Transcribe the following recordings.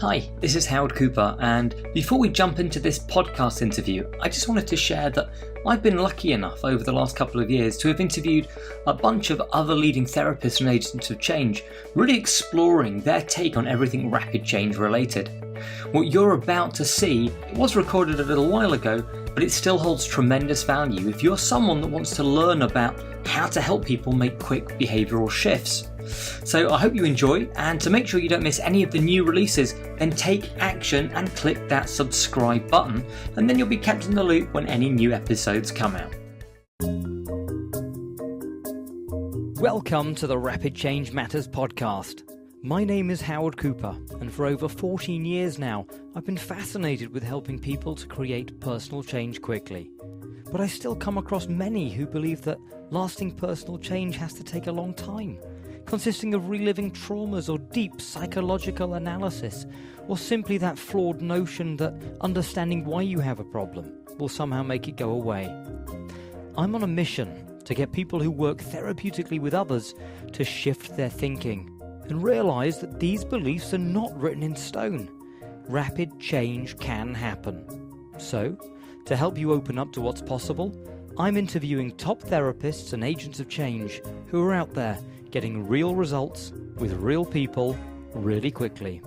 Hi, this is Howard Cooper, and before we jump into this podcast interview, I just wanted to share that I've been lucky enough over the last couple of years to have interviewed a bunch of other leading therapists and agents of change, really exploring their take on everything rapid change related. What you're about to see was recorded a little while ago, but it still holds tremendous value if you're someone that wants to learn about how to help people make quick behavioural shifts. So I hope you enjoy, and to make sure you don't miss any of the new releases, then take action and click that subscribe button, and then you'll be kept in the loop when any new episodes come out. Welcome to the Rapid Change Matters podcast. My name is Howard Cooper, and for over 14 years now, I've been fascinated with helping people to create personal change quickly. But I still come across many who believe that lasting personal change has to take a long time, consisting of reliving traumas or deep psychological analysis, or simply that flawed notion that understanding why you have a problem will somehow make it go away. I'm on a mission to get people who work therapeutically with others to shift their thinking and realize that these beliefs are not written in stone. Rapid change can happen. So, to help you open up to what's possible, I'm interviewing top therapists and agents of change who are out there getting real results with real people really quickly.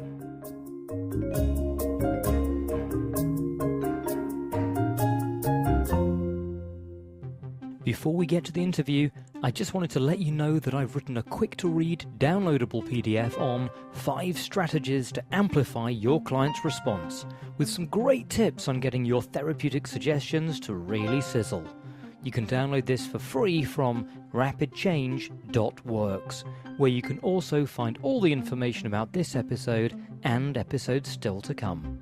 Before we get to the interview, I just wanted to let you know that I've written a quick-to-read, downloadable PDF on 5 strategies to amplify your client's response, with some great tips on getting your therapeutic suggestions to really sizzle. You can download this for free from rapidchange.works, where you can also find all the information about this episode and episodes still to come.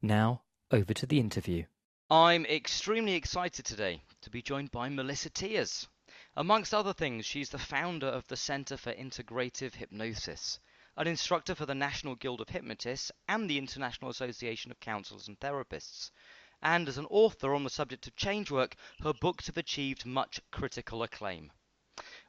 Now, over to the interview. I'm extremely excited today to be joined by Melissa Tiers. Amongst other things, she's the founder of the Center For Integrative Hypnosis, an instructor for the National Guild of Hypnotists and the International Association of Councelors and Therapists. And as an author on the subject of change work, her books have achieved much critical acclaim.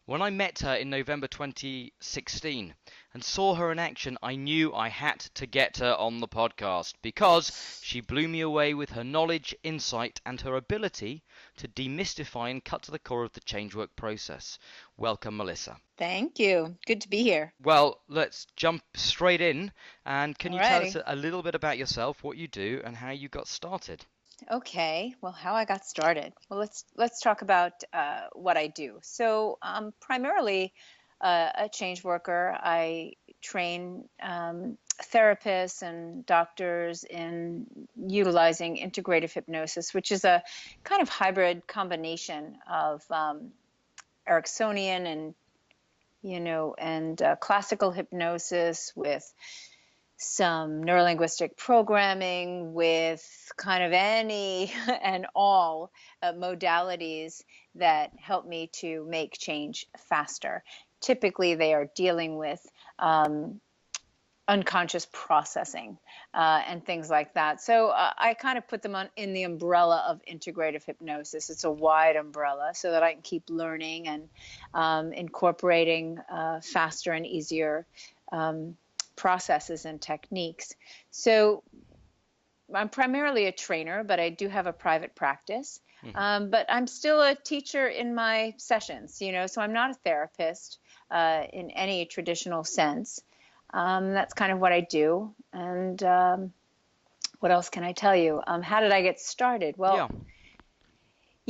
When I met her in November 2016 and saw her in action, I knew I had to get her on the podcast because she blew me away with her knowledge, insight, and her ability to demystify and cut to the core of the change work process. Welcome, Melissa. Thank you. Good to be here. Well, let's jump straight in. And can you tell us a little bit about yourself, what you do, and how you got started? Okay. Well, how I got started. Well, let's talk about what I do. So, primarily a change worker. I train therapists and doctors in utilizing integrative hypnosis, which is a kind of hybrid combination of Ericksonian and classical hypnosis with some neuro-linguistic programming, with kind of any and all modalities that help me to make change faster. Typically, they are dealing with unconscious processing and things like that. So I kind of put them in the umbrella of integrative hypnosis. It's a wide umbrella so that I can keep learning and incorporating faster and easier processes and techniques. So I'm primarily a trainer, but I do have a private practice. But I'm still a teacher in my sessions, so I'm not a therapist in any traditional sense. That's kind of what I do. And what else can I tell you? How did I get started? Well,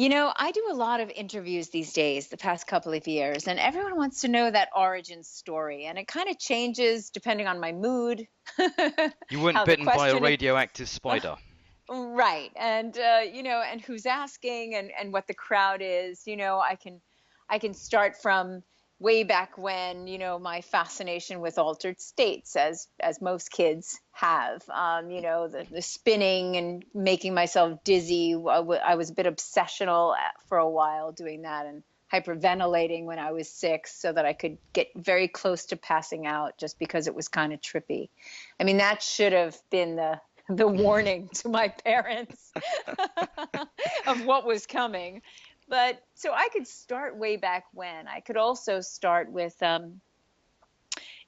I do a lot of interviews these days, the past couple of years, and everyone wants to know that origin story. And it kind of changes depending on my mood. You weren't bitten by a radioactive spider. Right. And, and who's asking and what the crowd is. I can start from way back when, my fascination with altered states, as most kids have, the spinning and making myself dizzy. I was a bit obsessional for a while doing that and hyperventilating when I was 6 so that I could get very close to passing out just because it was kind of trippy. I mean, that should have been the warning to my parents of what was coming. But so I could start way back when. I could also start with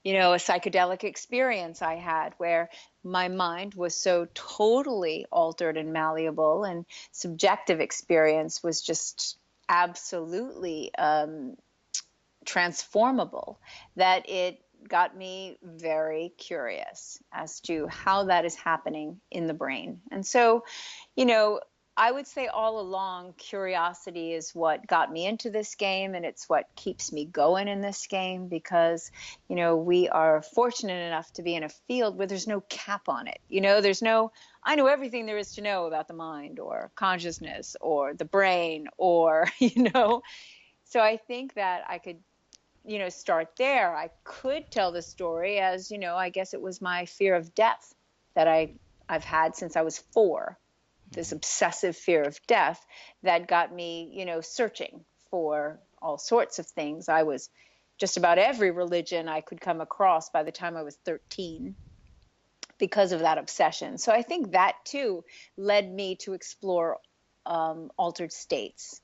a psychedelic experience I had where my mind was so totally altered and malleable, and subjective experience was just absolutely transformable, that it got me very curious as to how that is happening in the brain. And so, I would say all along, curiosity is what got me into this game, and it's what keeps me going in this game, because, we are fortunate enough to be in a field where there's no cap on it. I know everything there is to know about the mind or consciousness or the brain or, so I think that I could, start there. I could tell the story as, I guess it was my fear of death that I've had since I was 4. This obsessive fear of death that got me, searching for all sorts of things. I was just about every religion I could come across by the time I was 13 because of that obsession. So I think that too led me to explore altered states.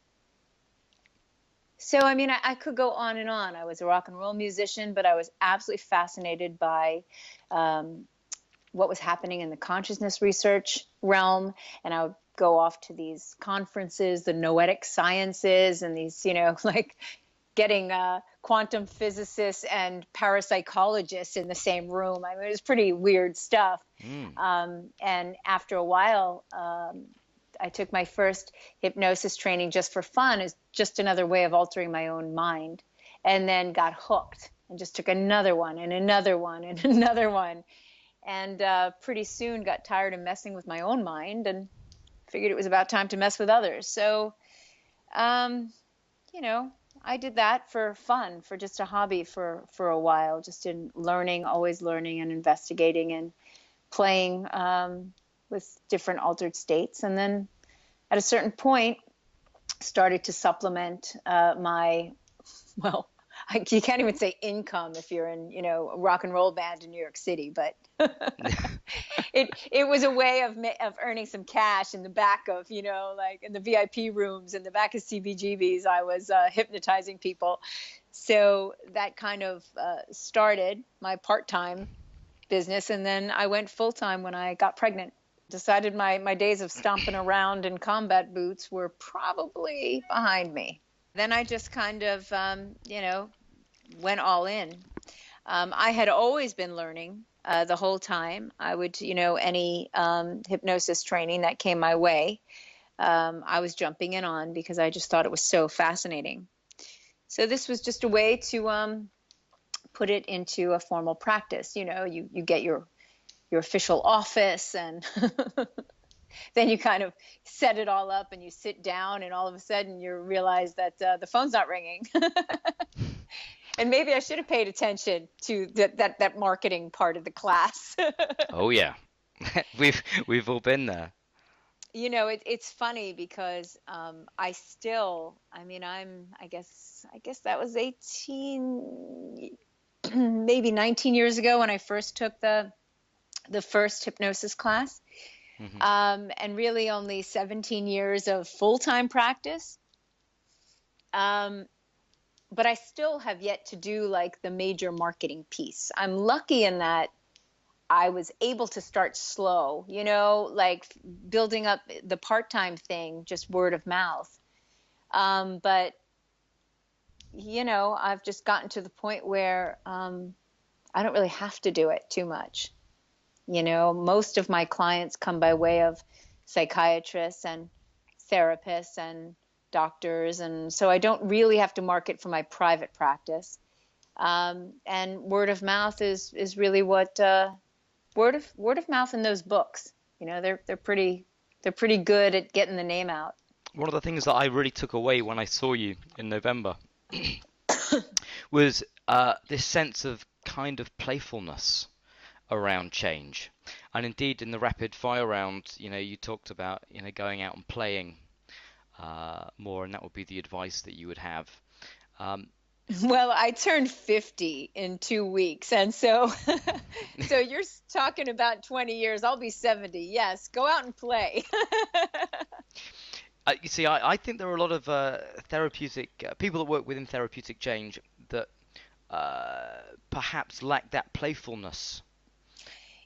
So, I could go on and on. I was a rock and roll musician, but I was absolutely fascinated by what was happening in the consciousness research realm. And I would go off to these conferences, the noetic sciences, and these, like getting quantum physicists and parapsychologists in the same room. It was pretty weird stuff. And after a while, I took my first hypnosis training just for fun, as just another way of altering my own mind, and then got hooked and just took another one and another one and another one. And pretty soon got tired of messing with my own mind and figured it was about time to mess with others. So, I did that for fun, for just a hobby for a while, just in learning, always learning and investigating and playing with different altered states. And then at a certain point, started to supplement you can't even say income if you're in, a rock and roll band in New York City, but it was a way of earning some cash in the back of, like in the VIP rooms, in the back of CBGBs, I was hypnotizing people. So that kind of started my part-time business. And then I went full-time when I got pregnant. Decided my days of stomping around in combat boots were probably behind me. Then I just kind of, went all in. I had always been learning the whole time. I would, any hypnosis training that came my way, I was jumping in on because I just thought it was so fascinating. So this was just a way to put it into a formal practice. You get your official office, and then you kind of set it all up and you sit down, and all of a sudden you realize that the phone's not ringing. And maybe I should have paid attention to that marketing part of the class. Oh yeah. We've all been there. It's funny because I guess that was 18, maybe 19 years ago when I first took the first hypnosis class. Mm-hmm. And really only 17 years of full-time practice. But I still have yet to do like the major marketing piece. I'm lucky in that I was able to start slow, like building up the part-time thing, just word of mouth. But, I've just gotten to the point where I don't really have to do it too much. Most of my clients come by way of psychiatrists and therapists and doctors, and so I don't really have to market for my private practice. And word of mouth is really what word of mouth in those books. They're pretty good at getting the name out. One of the things that I really took away when I saw you in November was this sense of kind of playfulness around change. And indeed, in the rapid fire round, you talked about going out and playing more, and that would be the advice that you would have. Well, I turned 50 in 2 weeks, and so so you're talking about 20 years. I'll be 70. Yes, go out and play. You see, I think there are a lot of therapeutic people that work within therapeutic change that perhaps lack that playfulness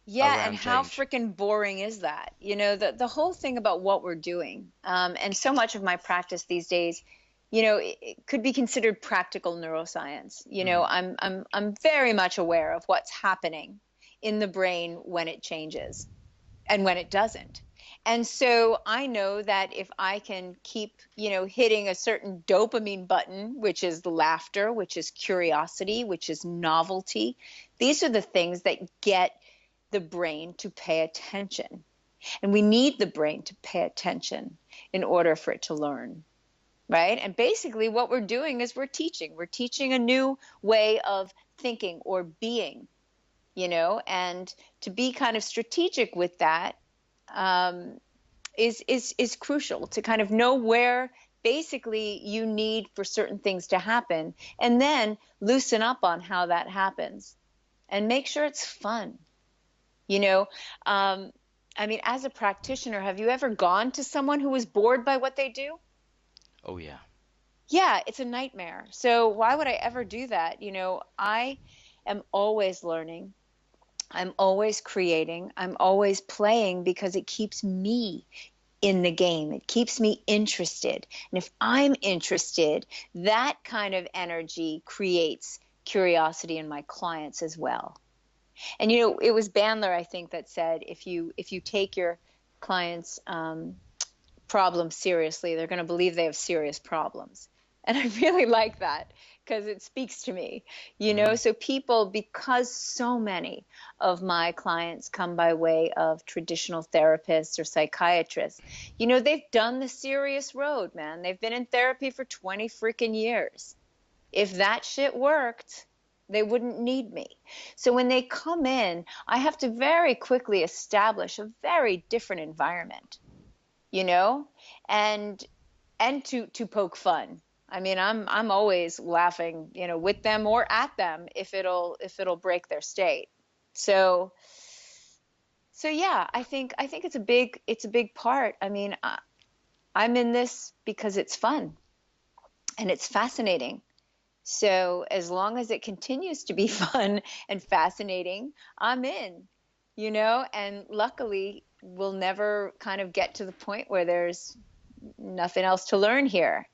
Yeah, and around how change. freaking boring is that? The whole thing about what we're doing, and so much of my practice these days, it could be considered practical neuroscience. Mm. I'm very much aware of what's happening in the brain when it changes and when it doesn't. And so I know that if I can keep, hitting a certain dopamine button, which is laughter, which is curiosity, which is novelty, these are the things that get the brain to pay attention. And we need the brain to pay attention in order for it to learn, right? And basically what we're doing is we're teaching a new way of thinking or being, and to be kind of strategic with that is crucial, to kind of know where basically you need for certain things to happen, and then loosen up on how that happens and make sure it's fun. I mean, as a practitioner, have you ever gone to someone who was bored by what they do? Oh, yeah. Yeah, it's a nightmare. So why would I ever do that? I am always learning. I'm always creating. I'm always playing because it keeps me in the game. It keeps me interested. And if I'm interested, that kind of energy creates curiosity in my clients as well. And it was Bandler, I think, that said if you take your clients' problems seriously, they're going to believe they have serious problems. And I really like that because it speaks to me. So people, because so many of my clients come by way of traditional therapists or psychiatrists, they've done the serious road, man. They've been in therapy for 20 freaking years. If that shit worked, they wouldn't need me. So when they come in, I have to very quickly establish a very different environment, and to poke fun. I mean, I'm always laughing, with them or at them if it'll break their state. So yeah, I think it's a big part. I mean, I'm in this because it's fun and it's fascinating. So as long as it continues to be fun and fascinating, I'm in, and luckily we'll never kind of get to the point where there's nothing else to learn here,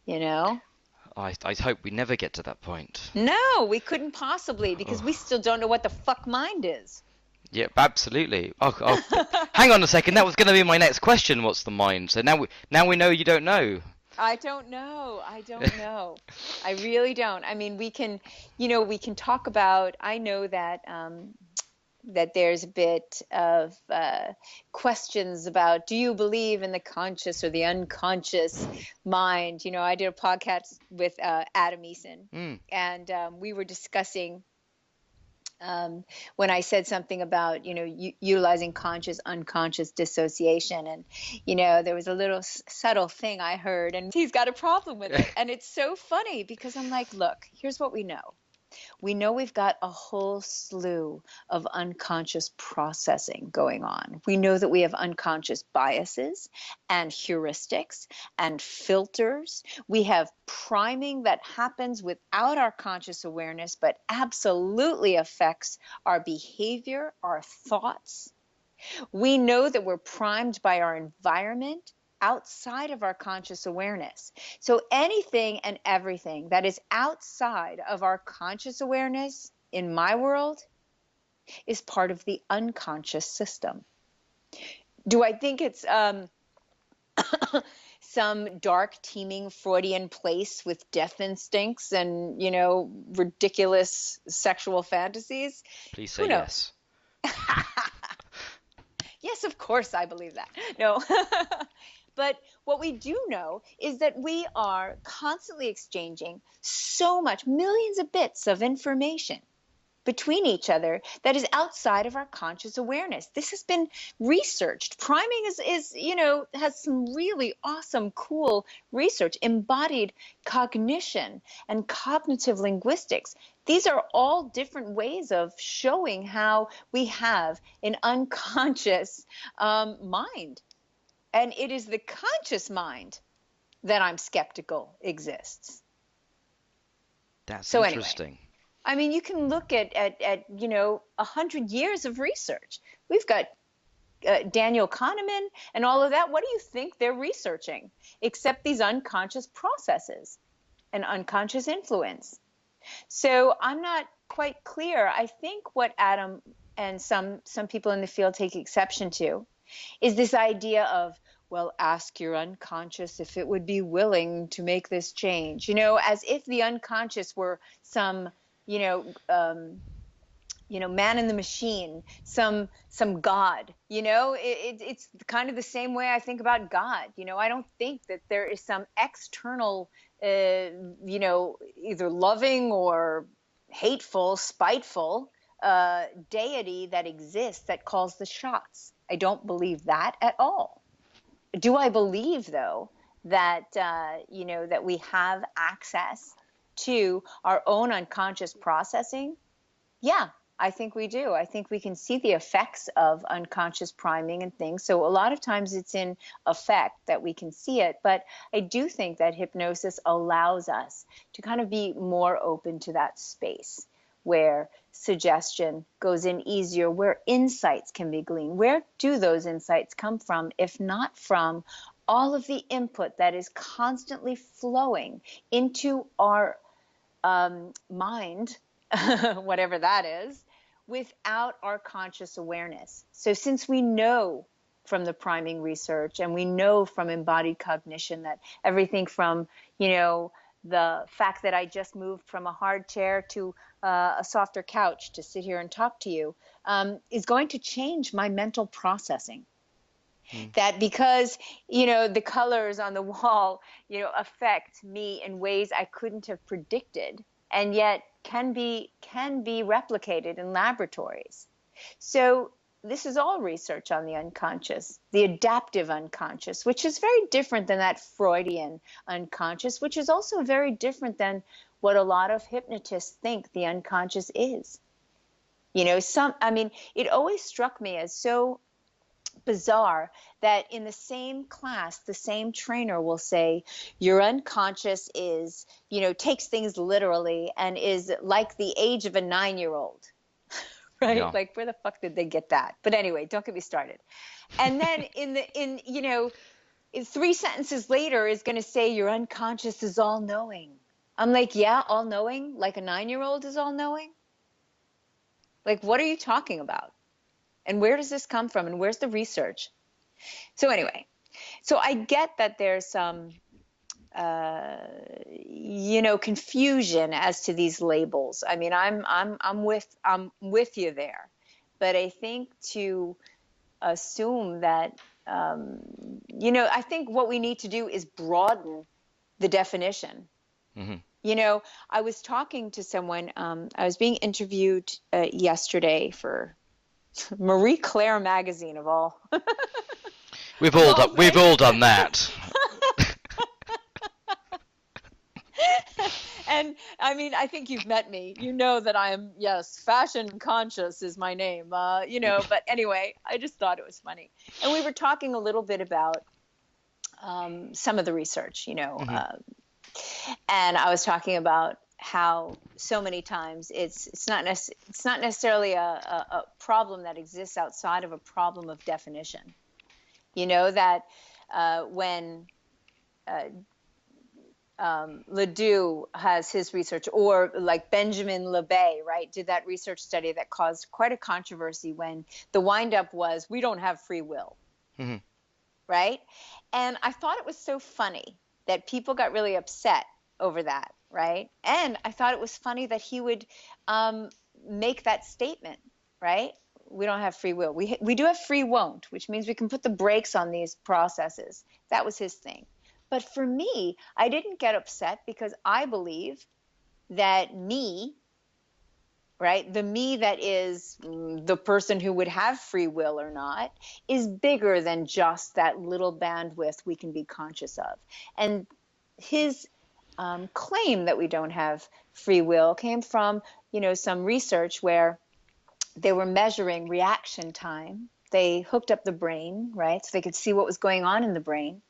I hope we never get to that point. No, we couldn't possibly, because we still don't know what the fuck mind is. Yep, absolutely. Hang on a second. That was going to be my next question. What's the mind? So now we know you don't know. I don't know. I really don't. I mean, we can talk about, I know that that there's a bit of questions about, do you believe in the conscious or the unconscious mind? I did a podcast with Adam Eason, and we were discussing when I said something about, utilizing conscious, unconscious dissociation. And, there was a little subtle thing I heard, and he's got a problem with it. And it's so funny because I'm like, look, here's what we know. We know we've got a whole slew of unconscious processing going on. We know that we have unconscious biases and heuristics and filters. We have priming that happens without our conscious awareness, but absolutely affects our behavior, our thoughts. We know that we're primed by our environment outside of our conscious awareness. So anything and everything that is outside of our conscious awareness in my world is part of the unconscious system. Do I think it's some dark, teeming Freudian place with death instincts and, ridiculous sexual fantasies? Please say yes. Yes, of course I believe that. No. But what we do know is that we are constantly exchanging so much, millions of bits of information between each other that is outside of our conscious awareness. This has been researched. Priming is has some really awesome, cool research, embodied cognition and cognitive linguistics. These are all different ways of showing how we have an unconscious mind. And it is the conscious mind that I'm skeptical exists. That's so interesting. I mean, you can look at 100 years of research. We've got Daniel Kahneman and all of that. What do you think they're researching except these unconscious processes and unconscious influence? So I'm not quite clear. I think what Adam and some people in the field take exception to is this idea of, well, ask your unconscious if it would be willing to make this change, as if the unconscious were some, man in the machine, some God, it's kind of the same way I think about God. I don't think that there is some external, either loving or hateful, spiteful deity that exists that calls the shots. I don't believe that at all. Do I believe, though, that, that we have access to our own unconscious processing? Yeah, I think we do. I think we can see the effects of unconscious priming and things. So a lot of times it's in effect that we can see it. But I do think that hypnosis allows us to kind of be more open to that space where suggestion goes in easier, where insights can be gleaned. Where do those insights come from, if not from all of the input that is constantly flowing into our mind, whatever that is, without our conscious awareness? So since we know from the priming research and we know from embodied cognition that everything from, the fact that I just moved from a hard chair to a softer couch to sit here and talk to you is going to change my mental processing. That because, the colors on the wall, affect me in ways I couldn't have predicted, and yet can be replicated in laboratories. So this is all research on the unconscious, the adaptive unconscious, which is very different than that Freudian unconscious, which is also very different than what a lot of hypnotists think the unconscious is. It always struck me as so bizarre that in the same class, the same trainer will say, your unconscious is, takes things literally and is like the age of a 9-year-old, right? Yeah. Like, where the fuck did they get that? But anyway, don't get me started. And then in 3 sentences later is going to say your unconscious is all knowing. I'm like, yeah, all knowing, like a 9-year-old is all knowing? Like, what are you talking about? And where does this come from? And where's the research? So anyway, so I get that there's some, confusion as to these labels. I mean, I'm with you there, but I think to assume that, I think what we need to do is broaden the definition. Mm-hmm. I was talking to someone. I was being interviewed yesterday for Marie Claire magazine of all. We've all done that. And I mean, I think you've met me. You know that I am, yes, fashion conscious is my name. But anyway, I just thought it was funny. And we were talking a little bit about some of the research, mm-hmm. And I was talking about how so many times it's not necessarily a problem that exists outside of a problem of definition. That when Ledoux has his research, or like Benjamin Lebet, right, did that research study that caused quite a controversy when the windup was, we don't have free will, mm-hmm. right? And I thought it was so funny that people got really upset over that, right? And I thought it was funny that he would make that statement, right? We don't have free will. We do have free won't, which means we can put the brakes on these processes. That was his thing. But for me, I didn't get upset because I believe that me, right, the me that is the person who would have free will or not, is bigger than just that little bandwidth we can be conscious of. And his claim that we don't have free will came from, some research where they were measuring reaction time. They hooked up the brain, right, so they could see what was going on in the brain.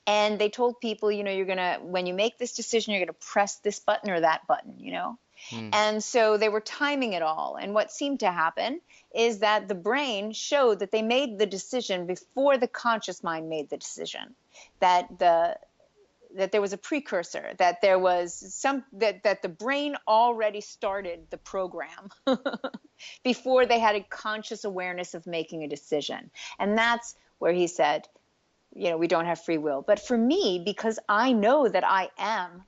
And they told people, you're going to, when you make this decision, you're going to press this button or that button, And so they were timing it all. And what seemed to happen is that the brain showed that they made the decision before the conscious mind made the decision, that there was a precursor, that there was that the brain already started the program before they had a conscious awareness of making a decision. And that's where he said, we don't have free will. But for me, because I know that I am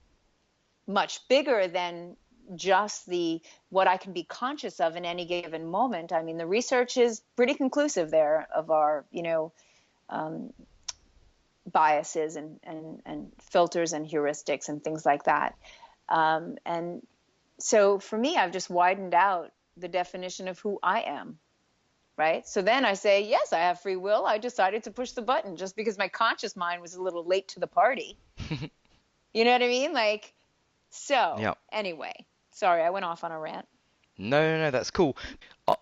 much bigger than just what I can be conscious of in any given moment. I mean, the research is pretty conclusive there of our, biases and filters and heuristics and things like that. And so for me, I've just widened out the definition of who I am. Right. So then I say, yes, I have free will. I decided to push the button just because my conscious mind was a little late to the party. You know what I mean? Anyway, sorry, I went off on a rant. No, that's cool.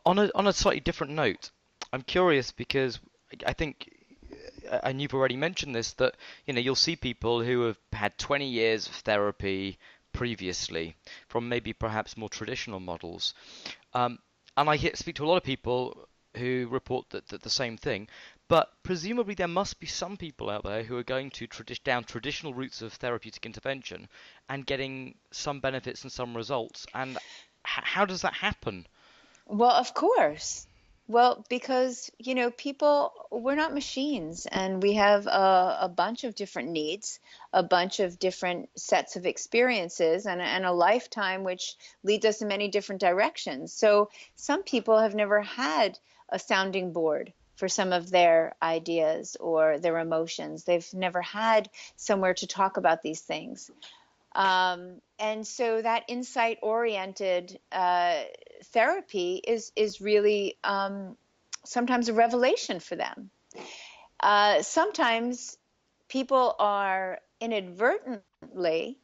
On a slightly different note, I'm curious because I think, and you've already mentioned this, that you'll see people who have had 20 years of therapy previously from maybe perhaps more traditional models, and I speak to a lot of people who report that the same thing. But presumably there must be some people out there who are going to down traditional routes of therapeutic intervention and getting some benefits and some results. And how does that happen? Well, of course. Well, because, people, we're not machines, and we have a bunch of different needs, a bunch of different sets of experiences, and a lifetime which leads us in many different directions. So some people have never had a sounding board for some of their ideas or their emotions. They've never had somewhere to talk about these things. And so that insight-oriented therapy is really sometimes a revelation for them. Sometimes people are inadvertently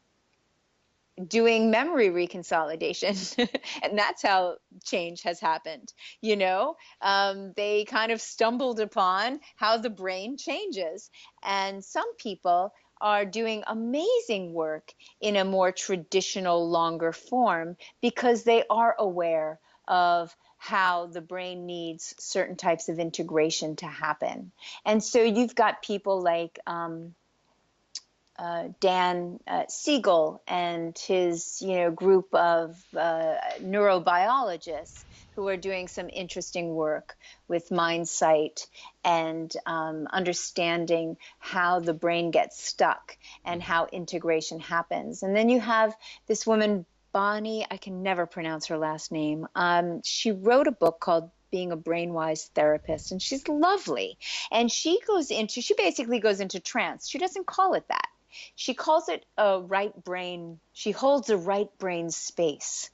doing memory reconsolidation, and that's how change has happened. They kind of stumbled upon how the brain changes, and some people are doing amazing work in a more traditional, longer form because they are aware of how the brain needs certain types of integration to happen. And so you've got people like Dan Siegel and his group of neurobiologists who are doing some interesting work with mind sight and understanding how the brain gets stuck and how integration happens. And then you have this woman, Bonnie, I can never pronounce her last name. She wrote a book called Being a Brainwise Therapist, and she's lovely. And she basically goes into trance. She doesn't call it that. She calls it a right brain. She holds a right brain space.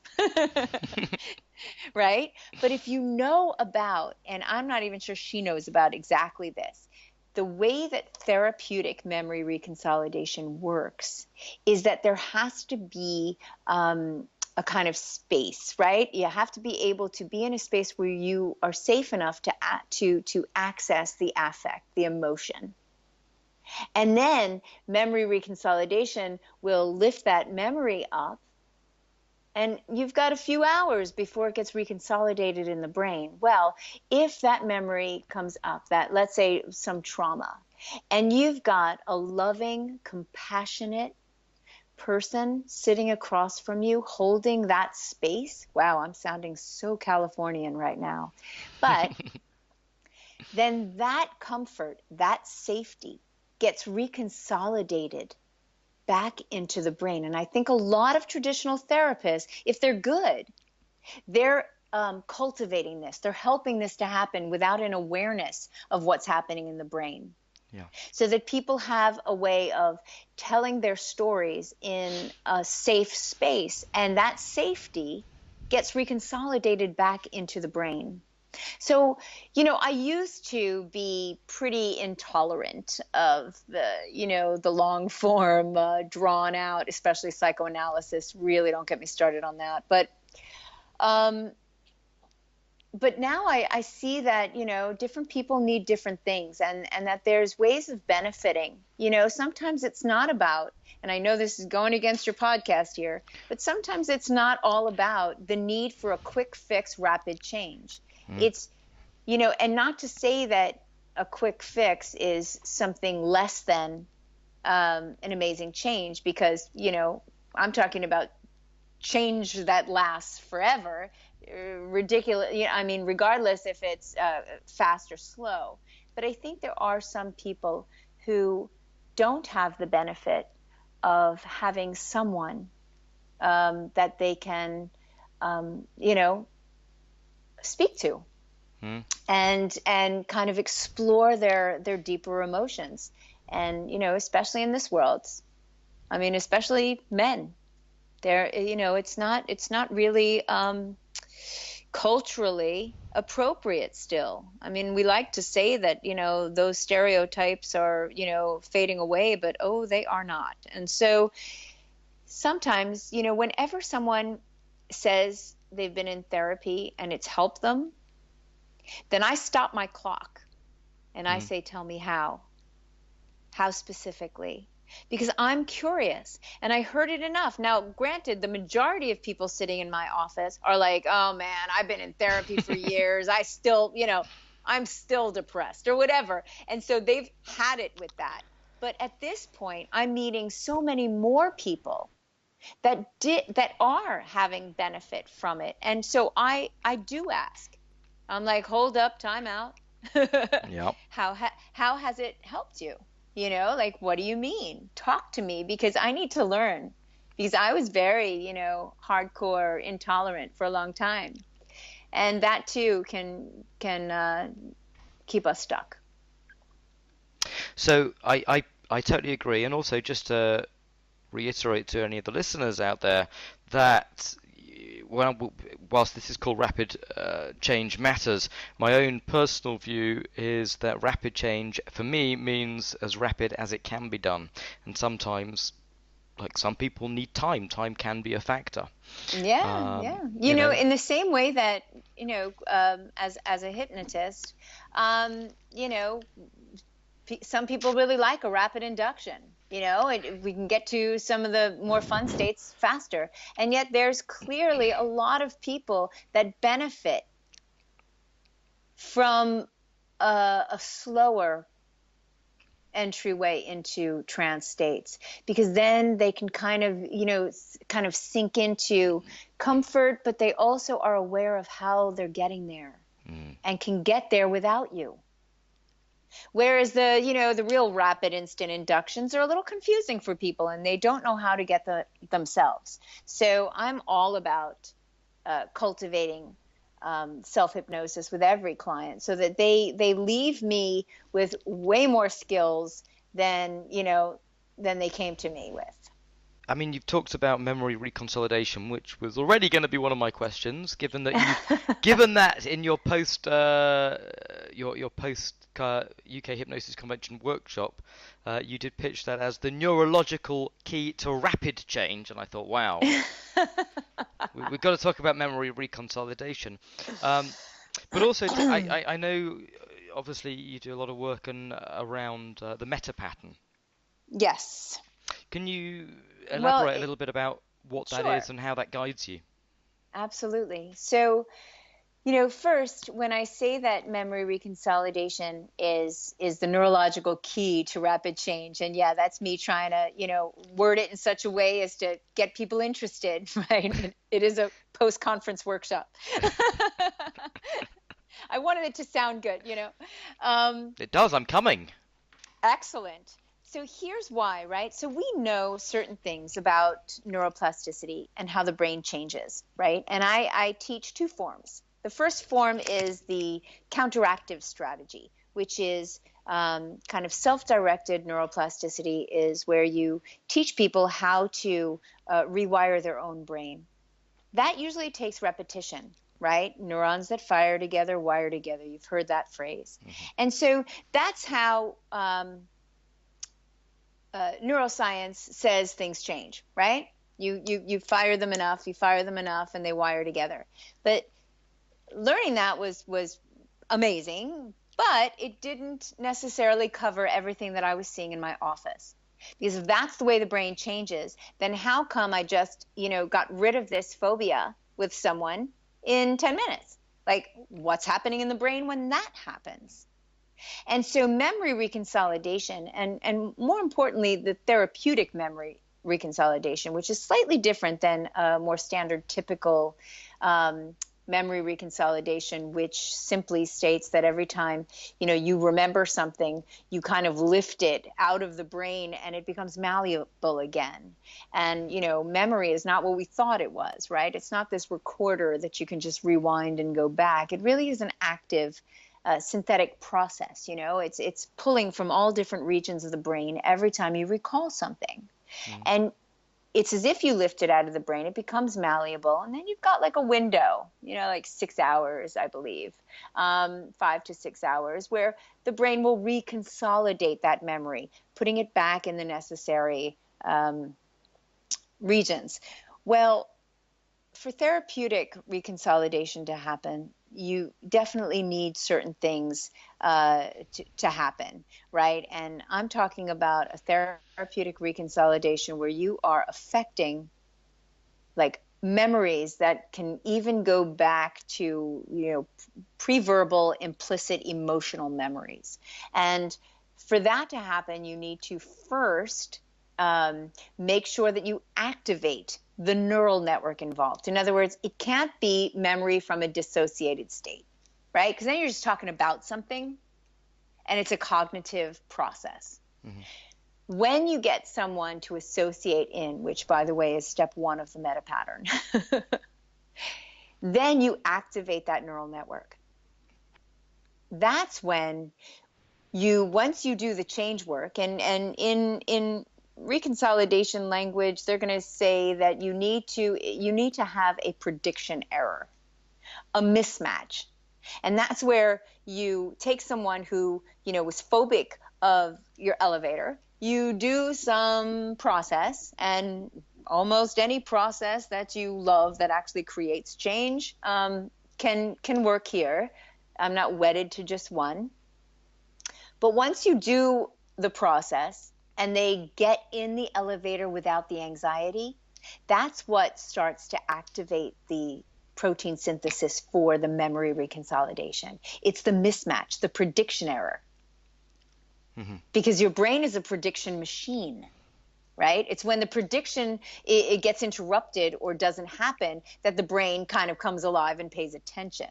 Right? But if you know about, and I'm not even sure she knows about exactly this, the way that therapeutic memory reconsolidation works is that there has to be a kind of space, right? You have to be able to be in a space where you are safe enough to access the affect, the emotion. And then memory reconsolidation will lift that memory up, and you've got a few hours before it gets reconsolidated in the brain. Well, if that memory comes up, that, let's say, some trauma, and you've got a loving, compassionate person sitting across from you holding that space. Wow, I'm sounding so Californian right now. But then that comfort, that safety gets reconsolidated back into the brain. And I think a lot of traditional therapists, if they're good, they're cultivating this. They're helping this to happen without an awareness of what's happening in the brain. Yeah. So that people have a way of telling their stories in a safe space, and that safety gets reconsolidated back into the brain. So, I used to be pretty intolerant of the long form, drawn out, especially psychoanalysis. Really don't get me started on that. But but now I see that, different people need different things, and that there's ways of benefiting. Sometimes it's not about, and I know this is going against your podcast here, but sometimes it's not all about the need for a quick fix, rapid change. It's, and not to say that a quick fix is something less than an amazing change, because, I'm talking about change that lasts forever. Ridiculous. Regardless if it's fast or slow. But I think there are some people who don't have the benefit of having someone that they can, speak to, and kind of explore their deeper emotions. And, especially in this world, especially men, it's not really culturally appropriate still. We like to say that, those stereotypes are, fading away, but they are not. And so sometimes, whenever someone says they've been in therapy and it's helped them, then I stop my clock and I say, tell me how specifically. Because I'm curious, and I heard it enough. Now, granted, the majority of people sitting in my office are like, oh man, I've been in therapy for years. I still, I'm still depressed or whatever. And so they've had it with that. But at this point, I'm meeting so many more people that are having benefit from it. And so I do ask. I'm like, hold up, time out. Yep. How has it helped you? What do you mean? Talk to me, because I need to learn, because I was very, hardcore intolerant for a long time. And that too can keep us stuck. So I totally agree. And also, just to reiterate to any of the listeners out there that whilst this is called Rapid Change Matters, my own personal view is that rapid change for me means as rapid as it can be done. And sometimes, like some people need time. Time can be a factor. Yeah. In the same way that, as a hypnotist, some people really like a rapid induction. We can get to some of the more fun states faster. And yet there's clearly a lot of people that benefit from a slower entryway into trance states, because then they can kind of sink into comfort, but they also are aware of how they're getting there and can get there without you. Whereas the real rapid instant inductions are a little confusing for people, and they don't know how to get themselves. So I'm all about cultivating self-hypnosis with every client, so that they leave me with way more skills than they came to me with. You've talked about memory reconsolidation, which was already going to be one of my questions, given that in your post UK Hypnosis Convention workshop, you did pitch that as the neurological key to rapid change, and I thought, wow, we've got to talk about memory reconsolidation. But also, I know, obviously, you do a lot of work around the meta pattern. Yes. Can you elaborate a little bit about what that is and how that guides you? Absolutely. So, first, when I say that memory reconsolidation is the neurological key to rapid change, and yeah, that's me trying to, word it in such a way as to get people interested, right? It is a post-conference workshop. I wanted it to sound good, It does. I'm coming. Excellent. So here's why, right? So we know certain things about neuroplasticity and how the brain changes, right? And I teach two forms. The first form is the counteractive strategy, which is kind of self-directed neuroplasticity, is where you teach people how to rewire their own brain. That usually takes repetition, right? Neurons that fire together, wire together. You've heard that phrase. Mm-hmm. And so that's how neuroscience says things change, right? You fire them enough, and they wire together. But learning that was amazing, but it didn't necessarily cover everything that I was seeing in my office. Because if that's the way the brain changes, then how come I just, got rid of this phobia with someone in 10 minutes? Like, what's happening in the brain when that happens? And so memory reconsolidation, and more importantly, the therapeutic memory reconsolidation, which is slightly different than a more standard typical memory reconsolidation, which simply states that every time, you remember something, you kind of lift it out of the brain and it becomes malleable again. And, memory is not what we thought it was, right? It's not this recorder that you can just rewind and go back. It really is an active synthetic process. It's pulling from all different regions of the brain every time you recall something. And it's as if you lift it out of the brain, it becomes malleable, and then you've got like a window, like 6 hours, I believe, 5 to 6 hours, where the brain will reconsolidate that memory, putting it back in the necessary regions. Well, for therapeutic reconsolidation to happen, you definitely need certain things to happen, right? And I'm talking about a therapeutic reconsolidation where you are affecting like memories that can even go back to, pre-verbal, implicit emotional memories. And for that to happen, you need to first make sure that you activate the neural network involved. In other words, it can't be memory from a dissociated state, right? Because then you're just talking about something and it's a cognitive process. Mm-hmm. When you get someone to associate in, which by the way is step 1 of the meta pattern, then you activate that neural network. That's when once you do the change work, and in reconsolidation language, they're going to say that you need to have a prediction error, a mismatch. And that's where you take someone who, was phobic of your elevator, you do some process, and almost any process that you love that actually creates change can work here. I'm not wedded to just one. But once you do the process, and they get in the elevator without the anxiety, that's what starts to activate the protein synthesis for the memory reconsolidation. It's the mismatch, the prediction error. Mm-hmm. Because your brain is a prediction machine, right? It's when the prediction it gets interrupted or doesn't happen that the brain kind of comes alive and pays attention.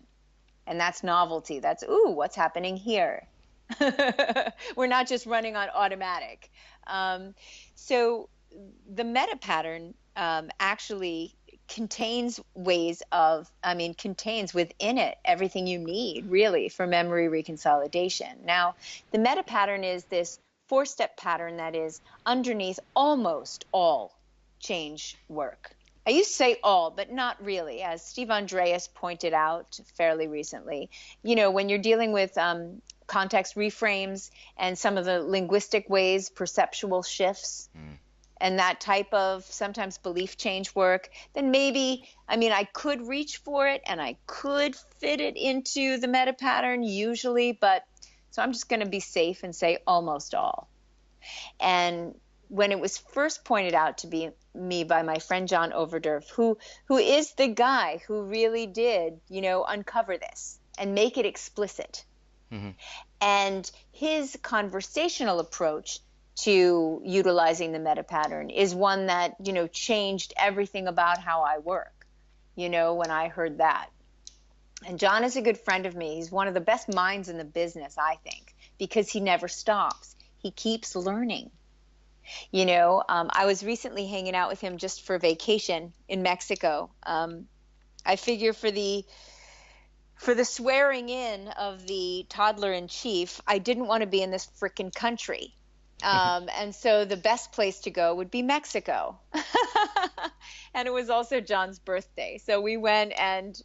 And that's novelty. That's, ooh, what's happening here? We're not just running on automatic. So the meta pattern actually contains contains within it everything you need really for memory reconsolidation. Now, the meta pattern is this 4-step pattern that is underneath almost all change work. I used to say all, but not really. As Steve Andreas pointed out fairly recently, when you're dealing with context reframes and some of the linguistic ways, perceptual shifts, and that type of sometimes belief change work, then maybe, I could reach for it and I could fit it into the meta pattern usually, but so I'm just going to be safe and say almost all. And when it was first pointed out to me by my friend John Overdurf, who is the guy who really did, uncover this and make it explicit. Mm-hmm. And his conversational approach to utilizing the meta pattern is one that, changed everything about how I work, when I heard that. And John is a good friend of me. He's one of the best minds in the business, I think, because he never stops. He keeps learning. I was recently hanging out with him just for vacation in Mexico. I figure for the swearing in of the toddler in chief, I didn't want to be in this frickin' country. And so the best place to go would be Mexico. And it was also John's birthday. So we went, and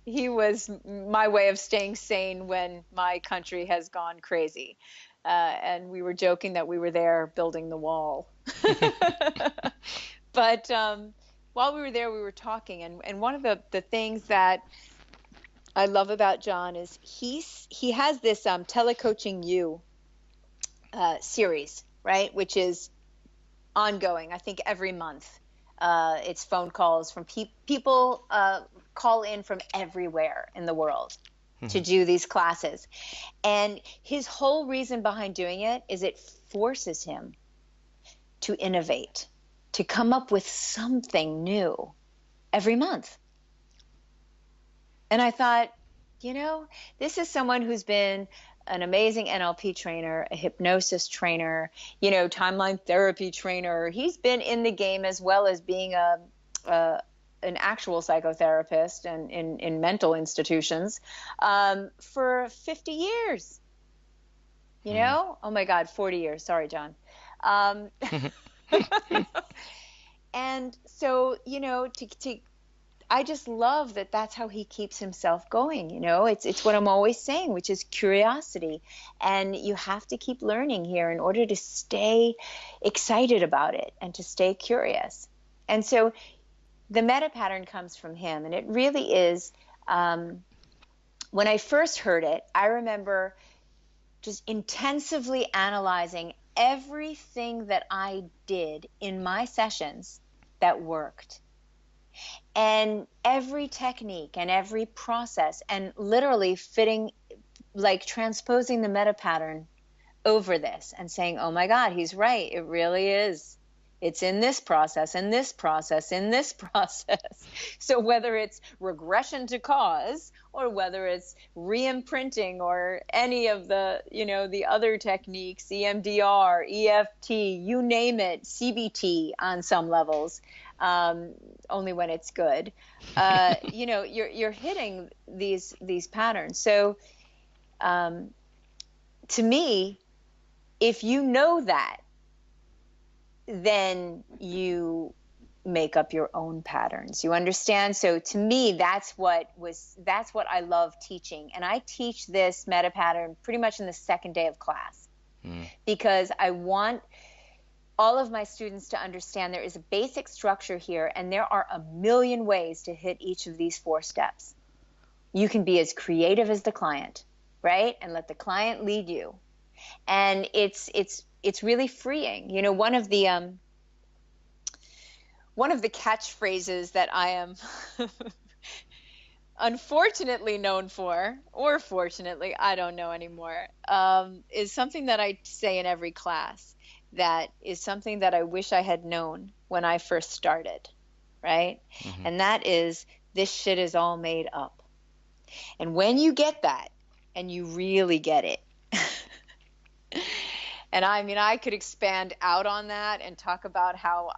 he was my way of staying sane when my country has gone crazy. And we were joking that we were there building the wall. But while we were there, we were talking, and one of the things that I love about John is he has this Telecoaching You series, right, which is ongoing. I think every month. It's phone calls from people call in from everywhere in the world to do these classes. And his whole reason behind doing it is it forces him to innovate, to come up with something new every month. And I thought, this is someone who's been an amazing NLP trainer, a hypnosis trainer, timeline therapy trainer. He's been in the game as well as being an actual psychotherapist and in mental institutions for 50 years. Oh my God, 40 years. Sorry, John. And so, I just love that that's how he keeps himself going. It's what I'm always saying, which is curiosity. And you have to keep learning here in order to stay excited about it and to stay curious. And so the meta pattern comes from him. And it really is, when I first heard it, I remember just intensively analyzing everything that I did in my sessions that worked. And every technique and every process, and literally transposing the meta pattern over this and saying, oh my God, he's right. It really is. It's in this process, in this process, in this process. So whether it's regression to cause or whether it's re-imprinting or any of the, the other techniques, EMDR, EFT, you name it, CBT on some levels, only when it's good, you're hitting these patterns. So to me, if you know that, then you make up your own patterns. You understand? So to me, that's what I love teaching. And I teach this meta pattern pretty much in the second day of class because I want all of my students to understand there is a basic structure here, and there are a million ways to hit each of these 4 steps. You can be as creative as the client, right? And let the client lead you. And it's really freeing. One of the catchphrases that I am unfortunately known for, or fortunately, I don't know anymore, is something that I say in every class. That is something that I wish I had known when I first started, right? Mm-hmm. And that is, this shit is all made up. And when you get that, and you really get it, and I could expand out on that and talk about how,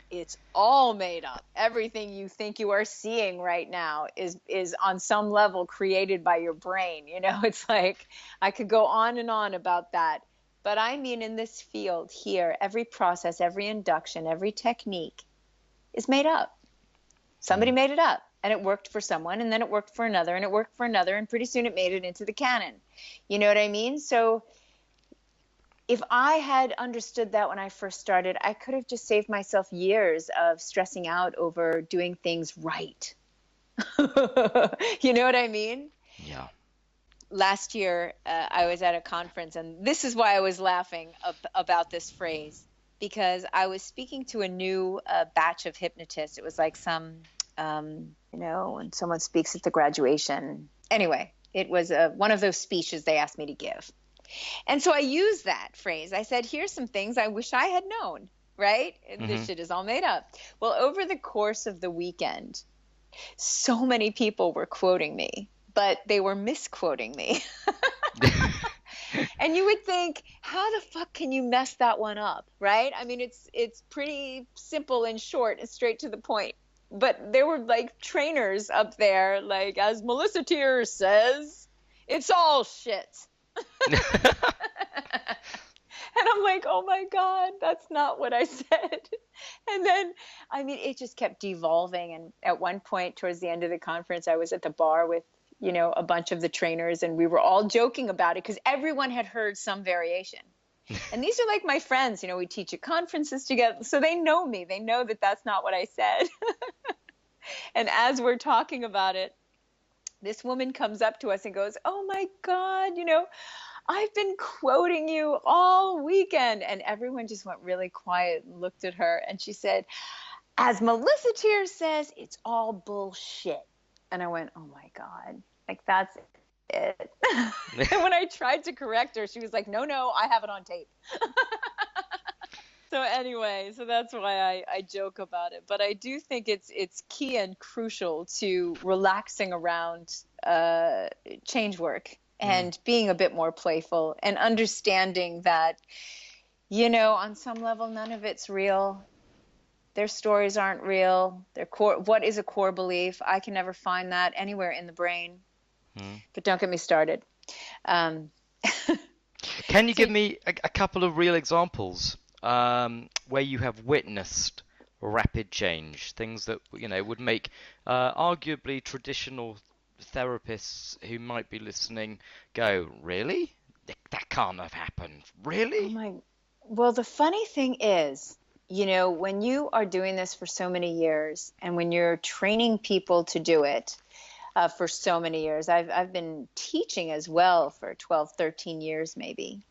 it's all made up. Everything you think you are seeing right now is on some level created by your brain. It's like, I could go on and on about that. But in this field here, every process, every induction, every technique is made up. Somebody made it up, and it worked for someone, and then it worked for another, and it worked for another, and pretty soon it made it into the canon. You know what I mean? So if I had understood that when I first started, I could have just saved myself years of stressing out over doing things right. You know what I mean? Yeah. Last year, I was at a conference, and this is why I was laughing about this phrase, because I was speaking to a new batch of hypnotists. It was like some, when someone speaks at the graduation. Anyway, it was one of those speeches they asked me to give. And so I used that phrase. I said, here's some things I wish I had known, right? Mm-hmm. This shit is all made up. Well, over the course of the weekend, so many people were quoting me. But they were misquoting me. And you would think, how the fuck can you mess that one up, right? It's pretty simple and short and straight to the point. But there were trainers up there, as Melissa Tier says, it's all shit. And I'm like, oh my God, that's not what I said. And then, it just kept devolving. And at one point towards the end of the conference, I was at the bar with a bunch of the trainers, and we were all joking about it because everyone had heard some variation. And these are like my friends, you know, we teach at conferences together. So they know me. They know that that's not what I said. And as we're talking about it, this woman comes up to us and goes, "Oh my God, you know, I've been quoting you all weekend." And everyone just went really quiet and looked at her. And she said, "As Melissa Tier says, it's all bullshit." And I went, "Oh my God, like that's it." And when I tried to correct her, she was like, no, I have it on tape. So anyway, so that's why I joke about it. But I do think it's key and crucial to relaxing around change work and being a bit more playful and understanding that, you know, on some level, none of it's real. Their stories aren't real. Their core, what is a core belief? I can never find that anywhere in the brain. But don't get me started. Can you give me a couple of real examples where you have witnessed rapid change, things that, you know, would make arguably traditional therapists who might be listening go, really? That can't have happened. Really? Well, the funny thing is, you know, when you are doing this for so many years and when you're training people to do it for so many years, I've been teaching as well for 12, 13 years maybe.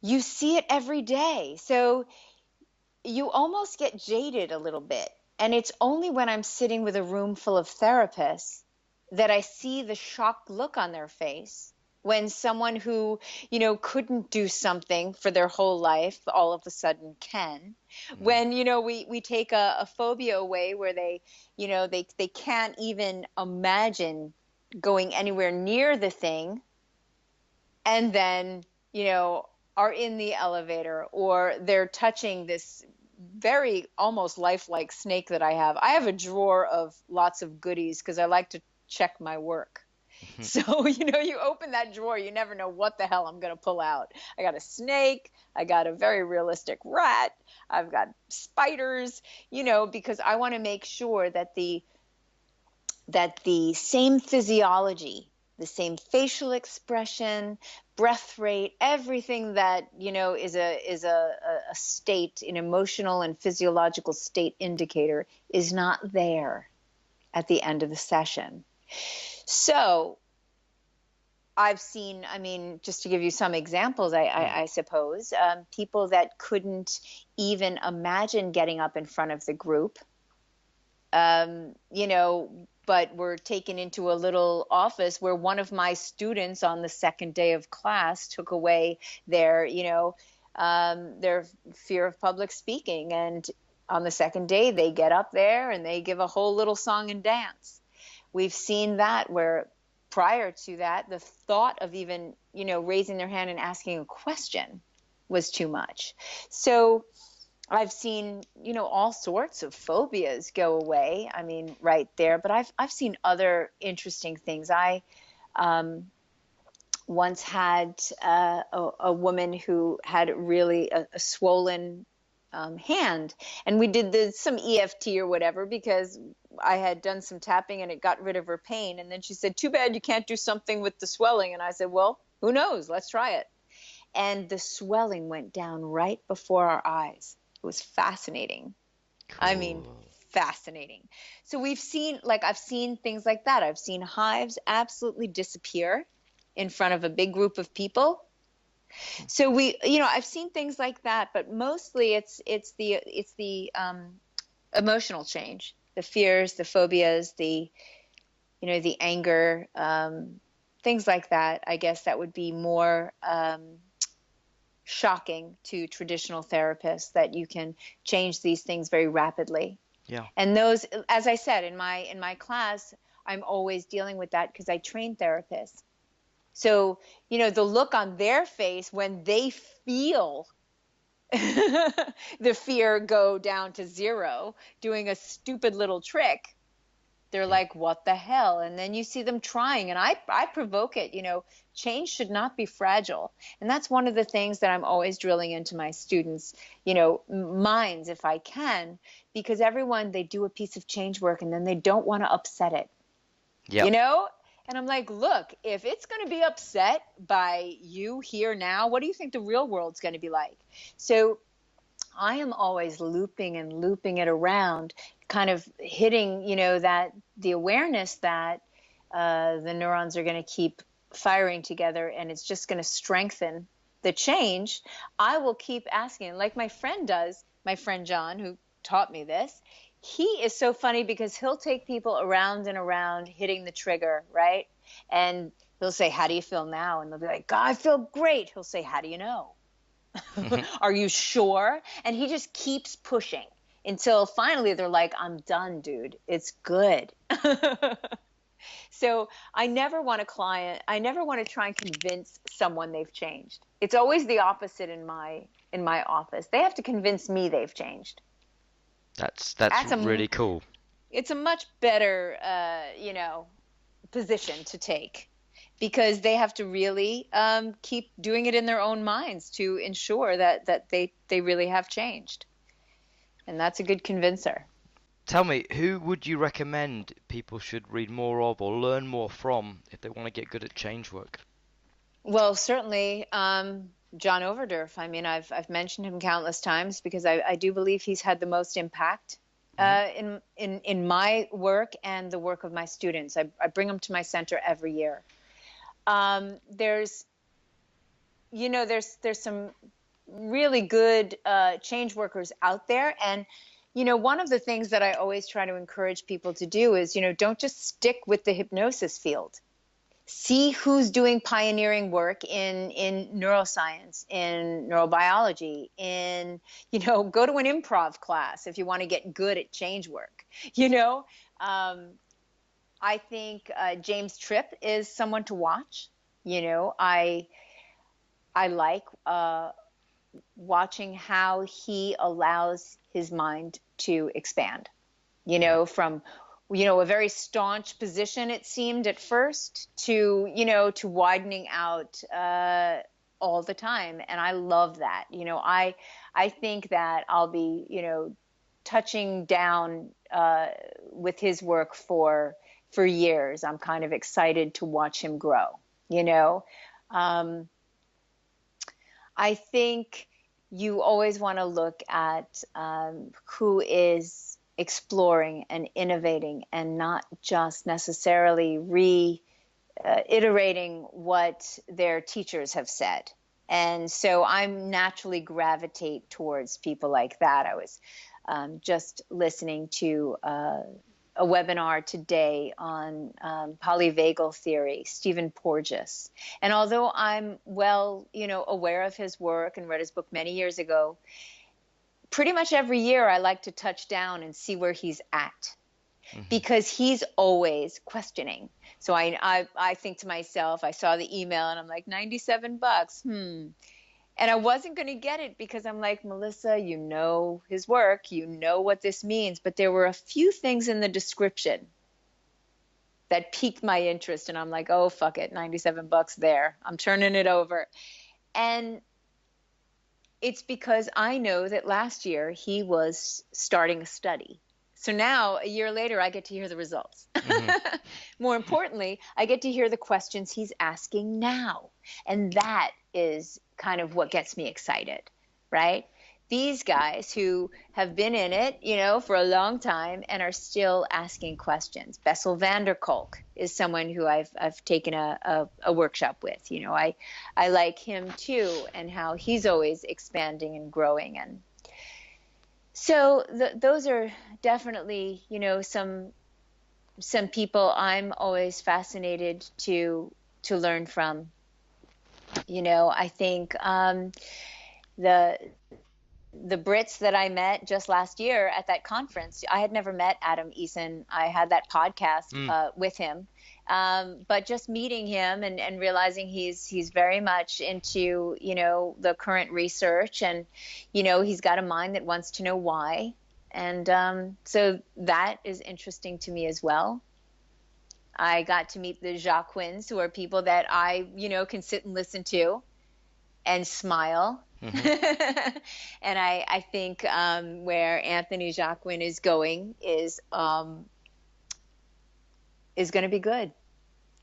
You see it every day. So you almost get jaded a little bit. And it's only when I'm sitting with a room full of therapists that I see the shocked look on their face when someone who, you know, couldn't do something for their whole life all of a sudden can. When, you know, we take a phobia away where they, you know, they can't even imagine going anywhere near the thing, and then, you know, are in the elevator or they're touching this very almost lifelike snake that I have. I have a drawer of lots of goodies because I like to check my work. So, you know, you open that drawer, you never know what the hell I'm going to pull out. I got a snake. I got a very realistic rat. I've got spiders, you know, because I want to make sure that the same physiology, the same facial expression, breath rate, everything that, you know, is a state, an emotional and physiological state indicator is not there at the end of the session. So I've seen, I mean, just to give you some examples, I suppose, people that couldn't even imagine getting up in front of the group, you know, but were taken into a little office where one of my students on the second day of class took away their, you know, their fear of public speaking. And on the second day, they get up there and they give a whole little song and dance. We've seen that where prior to that, the thought of even, you know, raising their hand and asking a question was too much. So I've seen, you know, all sorts of phobias go away. I mean, right there. But I've seen other interesting things. I once had a woman who had really a swollen hand, and we did some EFT or whatever because I had done some tapping and it got rid of her pain. And then she said, "Too bad you can't do something with the swelling." And I said, "Well, who knows? Let's try it." And the swelling went down right before our eyes. It was fascinating. Cool. I mean, fascinating. So we've seen, like, I've seen things like that. I've seen hives absolutely disappear in front of a big group of people. So we, you know, I've seen things like that, but mostly it's the emotional change, the fears, the phobias, the, you know, the anger, things like that. I guess that would be more shocking to traditional therapists, that you can change these things very rapidly. Yeah. And those, as I said, in my class, I'm always dealing with that because I train therapists. So, you know, the look on their face when they feel the fear go down to zero, doing a stupid little trick, they're like, what the hell? And then you see them trying, and I provoke it. You know, change should not be fragile. And that's one of the things that I'm always drilling into my students, you know, minds, if I can, because everyone, they do a piece of change work and then they don't want to upset it, yep. You know? And I'm like, look, if it's going to be upset by you here now, what do you think the real world's going to be like? So I am always looping and looping it around, kind of hitting, that the awareness that the neurons are going to keep firing together, and it's just going to strengthen the change. I will keep asking, like my friend does, my friend John, who taught me this. He is so funny because he'll take people around and around hitting the trigger, right? And he'll say, how do you feel now? And they'll be like, God, I feel great. He'll say, how do you know? Are you sure? And he just keeps pushing until finally they're like, I'm done, dude. It's good. So I never want to try and convince someone they've changed. It's always the opposite in my office. They have to convince me they've changed. That's really cool. It's a much better, position to take, because they have to really keep doing it in their own minds to ensure that they really have changed. And that's a good convincer. Tell me, who would you recommend people should read more of or learn more from if they want to get good at change work? Well, certainly John Overdurf. I mean, I've mentioned him countless times because I do believe he's had the most impact in my work and the work of my students. I bring them to my center every year. There's some really good change workers out there. And, one of the things that I always try to encourage people to do is, don't just stick with the hypnosis field. See who's doing pioneering work in neuroscience, in neurobiology, go to an improv class if you want to get good at change work. I think James Tripp is someone to watch. I like watching how he allows his mind to expand, from, a very staunch position, it seemed at first, to widening out all the time. And I love that. I think that I'll be, touching down with his work for years. I'm kind of excited to watch him grow, I think you always want to look at who is exploring and innovating and not just necessarily reiterating what their teachers have said. And so I naturally gravitate towards people like that. I was just listening to a webinar today on polyvagal theory, Stephen Porges. And although I'm aware of his work and read his book many years ago, pretty much every year I like to touch down and see where he's at, because he's always questioning. So I think to myself, I saw the email and I'm like, $97. And I wasn't going to get it because I'm like, Melissa, you know his work, you know what this means. But there were a few things in the description that piqued my interest. And I'm like, oh, fuck it, $97 there. I'm turning it over. And it's because I know that last year he was starting a study. So now, a year later, I get to hear the results. More importantly, I get to hear the questions he's asking now. And that is kind of what gets me excited, right? These guys who have been in it, for a long time and are still asking questions. Bessel van der Kolk is someone who I've taken a workshop with. I like him too, and how he's always expanding and growing. And so those are definitely, some people I'm always fascinated to learn from. I think the Brits that I met just last year at that conference, I had never met Adam Eason. I had that podcast with him. But just meeting him and realizing he's very much into, the current research, and, he's got a mind that wants to know why. And so that is interesting to me as well. I got to meet the Jacquins, who are people that I, can sit and listen to and smile. And I think where Anthony Jacquin is going is going to be good.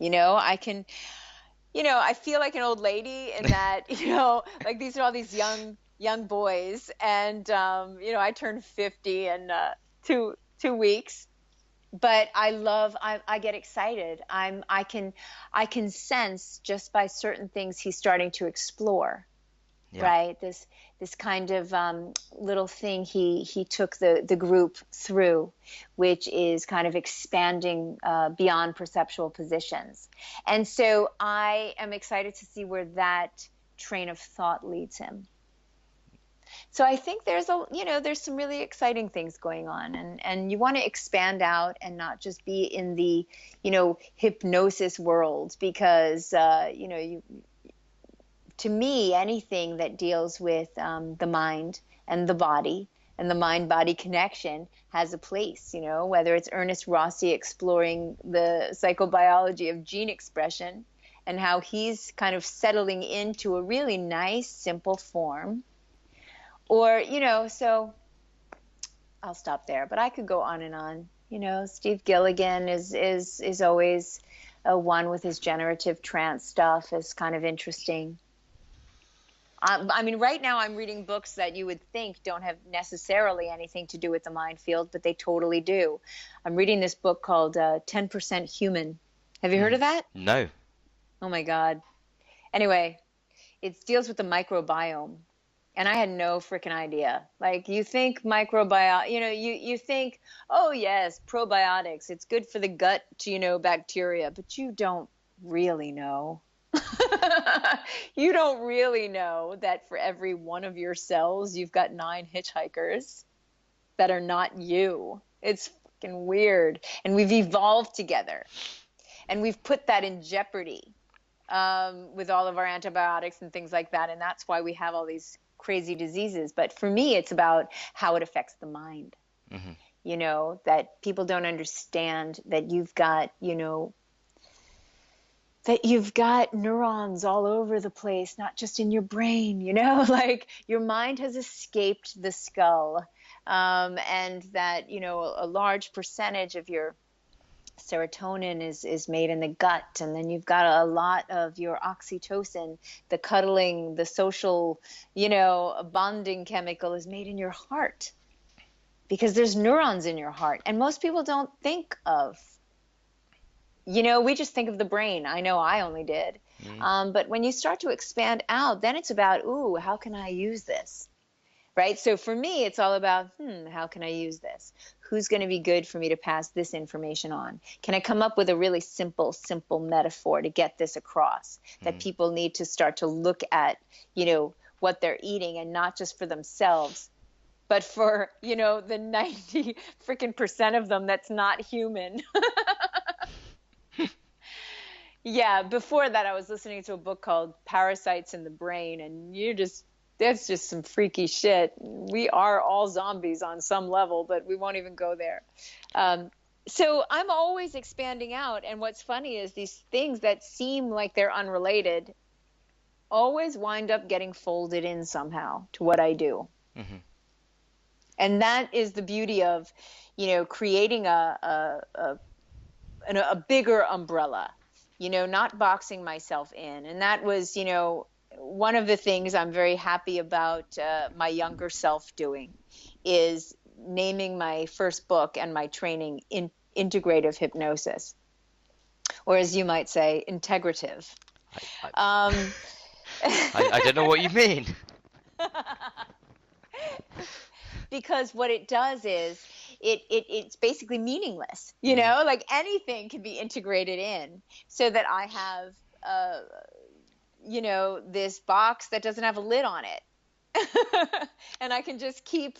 I can, I feel like an old lady in that, like these are all these young boys, and I turned 50 in 2 weeks. But I get excited. I can sense just by certain things he's starting to explore. Yeah. Right? This kind of little thing he took the group through, which is kind of expanding beyond perceptual positions. And so I am excited to see where that train of thought leads him. So I think there's some really exciting things going on, and you want to expand out and not just be in the, hypnosis world, because, to me, anything that deals with the mind and the body and the mind-body connection has a place, whether it's Ernest Rossi exploring the psychobiology of gene expression and how he's kind of settling into a really nice, simple form. Or, so I'll stop there, but I could go on and on. Steve Gilligan is always one with his generative trance stuff is kind of interesting. Right now I'm reading books that you would think don't have necessarily anything to do with the mind field, but they totally do. I'm reading this book called 10% Human. Have you heard of that? No. Oh my God. Anyway, it deals with the microbiome. And I had no freaking idea. Like, you think microbiome, you think, oh yes, probiotics, it's good for the gut, bacteria, but you don't really know. You don't really know that for every one of your cells, you've got 9 hitchhikers that are not you. It's fucking weird. And we've evolved together. And we've put that in jeopardy with all of our antibiotics and things like that. And that's why we have all these crazy diseases. But for me, it's about how it affects the mind. Mm-hmm. That people don't understand that you've got, that you've got neurons all over the place, not just in your brain, like your mind has escaped the skull. And that, a large percentage of your serotonin is made in the gut. And then you've got a lot of your oxytocin, the cuddling, the social, bonding chemical is made in your heart, because there's neurons in your heart. And most people don't think of, we just think of the brain. I know I only did. But when you start to expand out, then it's about, how can I use this? Right? So for me, it's all about, how can I use this? Who's going to be good for me to pass this information on? Can I come up with a really simple metaphor to get this across? That people need to start to look at, what they're eating, and not just for themselves, but for, the 90 freaking % of them that's not human. Yeah, before that, I was listening to a book called Parasites in the Brain, and that's just some freaky shit. We are all zombies on some level, but we won't even go there. So I'm always expanding out, and what's funny is these things that seem like they're unrelated always wind up getting folded in somehow to what I do. Mm-hmm. And that is the beauty of, creating a bigger umbrella. Not boxing myself in. And that was, one of the things I'm very happy about my younger self doing, is naming my first book and my training in integrative hypnosis, or as you might say, integrative. I don't know what you mean. Because what it does is it's basically meaningless, like anything can be integrated in, so that I have, this box that doesn't have a lid on it. And I can just keep,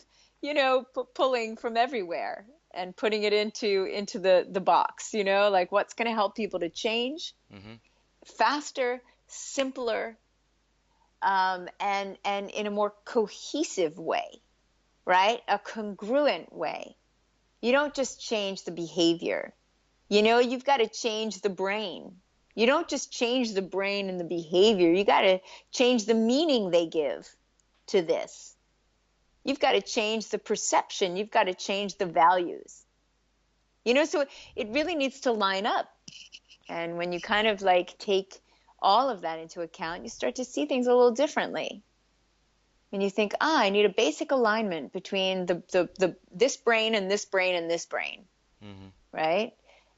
pulling from everywhere and putting it into the box, like what's going to help people to change faster, simpler, and in a more cohesive way. Right? A congruent way. You don't just change the behavior. You've got to change the brain. You don't just change the brain and the behavior. You got to change the meaning they give to this. You've got to change the perception. You've got to change the values. So it really needs to line up. And when you kind of like take all of that into account, you start to see things a little differently. When you think, I need a basic alignment between this brain and this brain and this brain, right?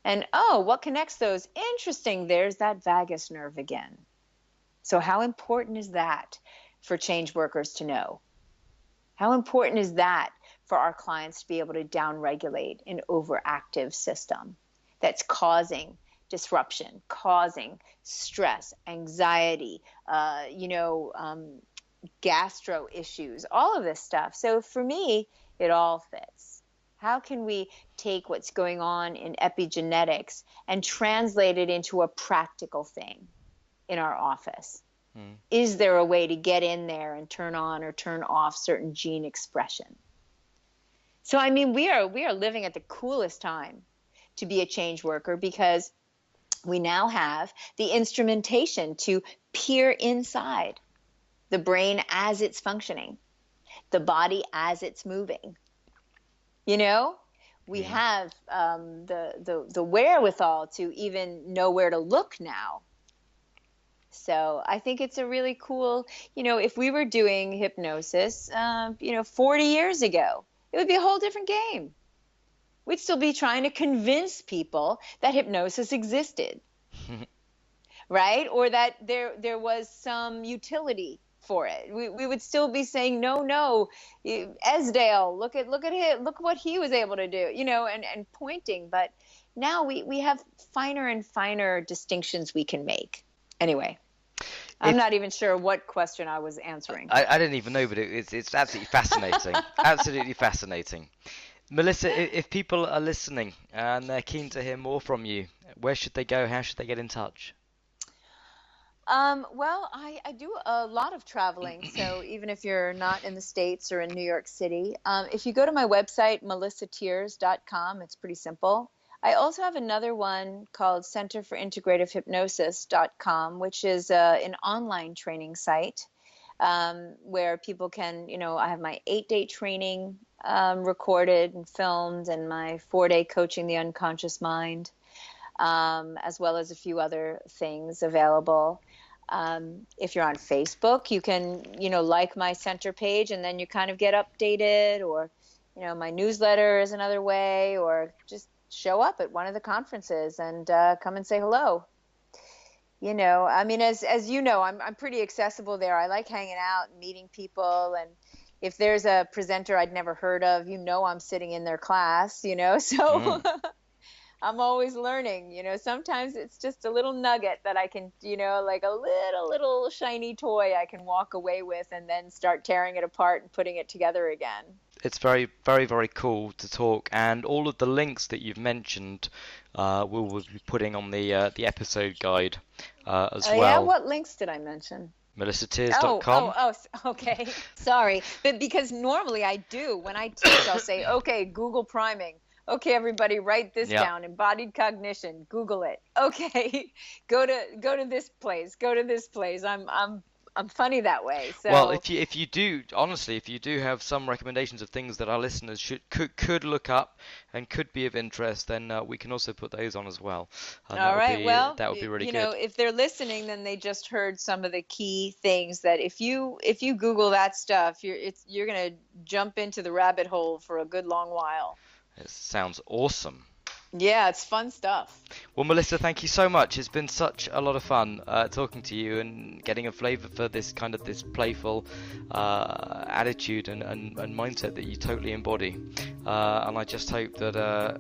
And what connects those? Interesting, there's that vagus nerve again. So how important is that for change workers to know? How important is that for our clients to be able to downregulate an overactive system that's causing disruption, causing stress, anxiety, gastro issues, all of this stuff. So for me, it all fits. How can we take what's going on in epigenetics and translate it into a practical thing in our office? Is there a way to get in there and turn on or turn off certain gene expression? So, I mean, we are living at the coolest time to be a change worker, because we now have the instrumentation to peer inside the brain as it's functioning, the body as it's moving. We have the wherewithal to even know where to look now. So I think it's a really cool, if we were doing hypnosis, 40 years ago, it would be a whole different game. We'd still be trying to convince people that hypnosis existed, right? Or that there was some utility for it. We would still be saying, no, Esdale, look at him, look what he was able to do, and pointing. But now we have finer and finer distinctions we can make. Anyway, I'm not even sure what question I was answering. I didn't even know, but it's absolutely fascinating. Absolutely fascinating. Melissa, if people are listening and they're keen to hear more from you, where should they go? How should they get in touch? Well, I do a lot of traveling. So even if you're not in the States or in New York City, if you go to my website, melissatiers.com, it's pretty simple. I also have another one called Center For Integrative Hypnosis.com, which is an online training site where people can, I have my 8-day training recorded and filmed, and my 4-day coaching the unconscious mind, as well as a few other things available. If you're on Facebook, you can, like my center page, and then you kind of get updated, or, my newsletter is another way, or just show up at one of the conferences and come and say hello. I mean, as you know, I'm pretty accessible there. I like hanging out and meeting people. And if there's a presenter I'd never heard of, I'm sitting in their class, so I'm always learning. Sometimes it's just a little nugget that I can, like a little shiny toy I can walk away with and then start tearing it apart and putting it together again. It's very, very, very cool to talk, and all of the links that you've mentioned we'll be putting on the episode guide as well. Yeah, what links did I mention? melissatiers.com. Oh, okay. Sorry. But because normally I do. When I teach, I'll say, okay, Google priming. Okay, everybody, write this down. Embodied cognition. Google it. Okay, go to this place. Go to this place. I'm funny that way. So. Well, if you do have some recommendations of things that our listeners could look up and could be of interest, then we can also put those on as well. All right. That would be really good. If they're listening, then they just heard some of the key things that if you Google that stuff, you're gonna jump into the rabbit hole for a good long while. It sounds awesome. Yeah, it's fun stuff. Well, Melissa, thank you so much. It's been such a lot of fun talking to you and getting a flavour for this playful attitude and mindset that you totally embody. And I just hope that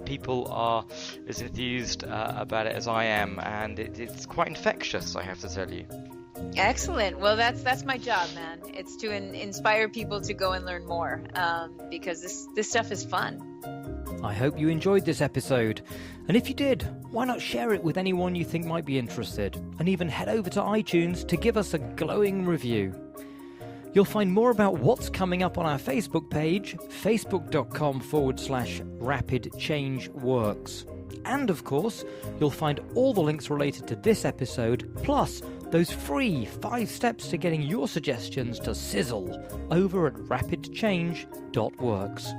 people are as enthused about it as I am, and it's quite infectious, I have to tell you. Excellent. Well, that's my job, man. It's to inspire people to go and learn more, because this stuff is fun. I hope you enjoyed this episode, and if you did, why not share it with anyone you think might be interested, and even head over to iTunes to give us a glowing review. You'll find more about what's coming up on our Facebook page, facebook.com/rapidchangeworks. And of course, you'll find all the links related to this episode, plus those free 5 steps to getting your suggestions to sizzle over at rapidchange.works.